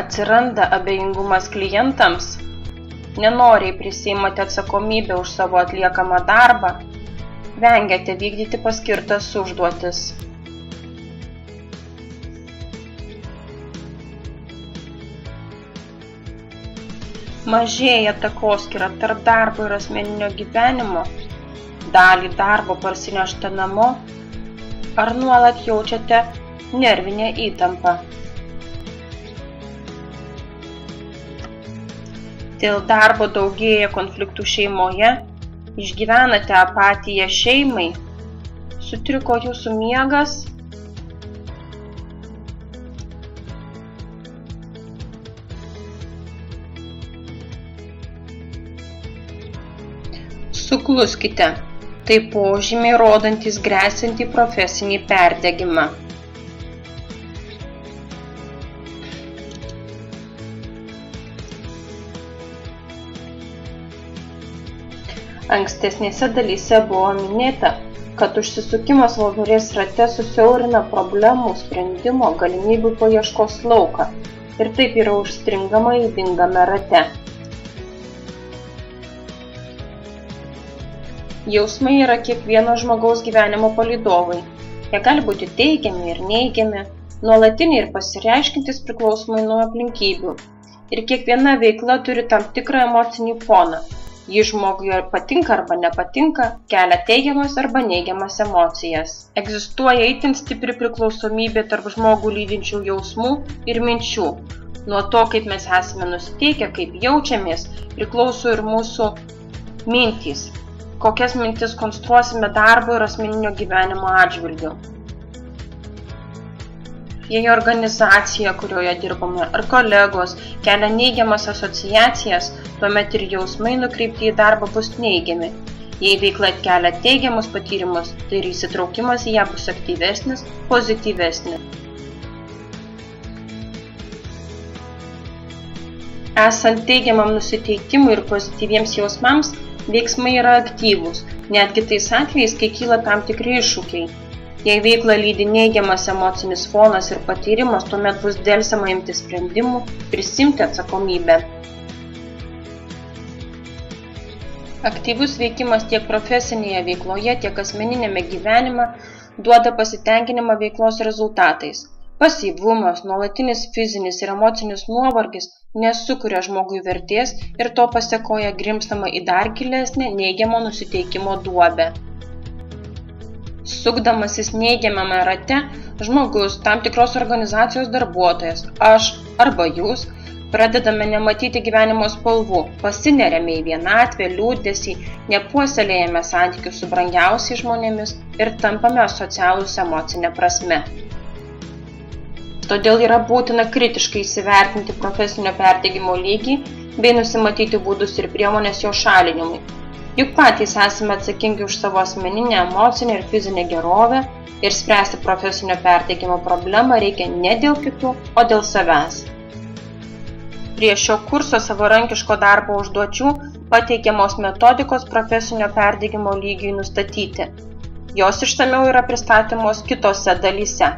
Atsiranda abejingumas klientams, nenoriai prisiimate atsakomybę už savo atliekamą darbą, vengiate vykdyti paskirtas užduotis. Mažėja takoskyra tarp darbo ir asmeninio gyvenimo, dalį darbo parsinešate namo, ar nuolat jaučiate nervinę įtampą. Dėl darbo daugėja konfliktų šeimoje, išgyvenate apatiją šeimai, sutriko jūsų miegas, sukluskite, tai požymiai rodantys gresiantį profesinį perdegimą. Ankstesnėse dalyse buvo minėta, kad užsisukimas voverės rate susiaurina problemų sprendimo galimybių paieškos lauką ir taip yra užstringama ydingame rate. Jausmai yra kiekvieno žmogaus gyvenimo palydovai. Jie gali būti teigiami ir neigiami, nuolatiniai ir pasireiškintys priklausomai nuo aplinkybių. Ir kiekviena veikla turi tam tikrą emocinį foną. Ji žmogui patinka arba nepatinka, kelia teigiamas arba neigiamas emocijas. Egzistuoja itin stipri priklausomybė tarp žmogų lydinčių jausmų ir minčių. Nuo to, kaip mes esame nusiteikę, kaip jaučiamės, priklauso ir mūsų mintys. Kokias mintis konstruosime darbo ir asmeninio gyvenimo atžvilgiu. Jei organizacija, kurioje dirbame, ar kolegos kelia neigiamas asociacijas, tuomet ir jausmai nukreipti į darbą bus neigiami. Jei veikla kelia teigiamus patyrimus, tai ir įsitraukimas į ją bus aktyvesnis, pozityvesnis. Esant teigiamam nusiteikimui ir pozityviems jausmams, veiksmai yra aktyvūs, netgi tais atvejais, kai kyla tam tikri iššūkiai. Jei veiklą lydi neigiamas emocinis fonas ir patyrimas, tuomet bus delsiama imti sprendimų, prisimti atsakomybę. Aktyvus veikimas tiek profesinėje veikloje, tiek asmeninėme gyvenime duoda pasitenkinimą veiklos rezultatais. Pasyvumas, nuolatinis fizinis ir emocinis nuovargis nesukuria žmogui vertės ir to pasekoja grimstama į dar gilesnę neigiamo nusiteikimo duobę. Sukdamasis neigiamame rate, žmogus, tam tikros organizacijos darbuotojas, aš arba jūs, pradedame nematyti gyvenimo spalvų, pasineriame į vienatvę, liūdesį, nepuoselėjame santykius su brangiausiais žmonėmis ir tampame asocialūs emocinė prasme. Todėl yra būtina kritiškai įsivertinti profesinio perdegimo lygį bei nusimatyti būdus ir priemonės jo šalinimui. Juk patys esame atsakingi už savo asmeninę, emocinę ir fizinę gerovę ir spręsti profesinio perdegimo problemą reikia ne dėl kitų, o dėl savęs. Prie šio kurso savarankiško darbo užduočių pateikiamos metodikos profesinio perdegimo lygiui nustatyti. Jos išsamiau yra pristatymos kitose dalyse.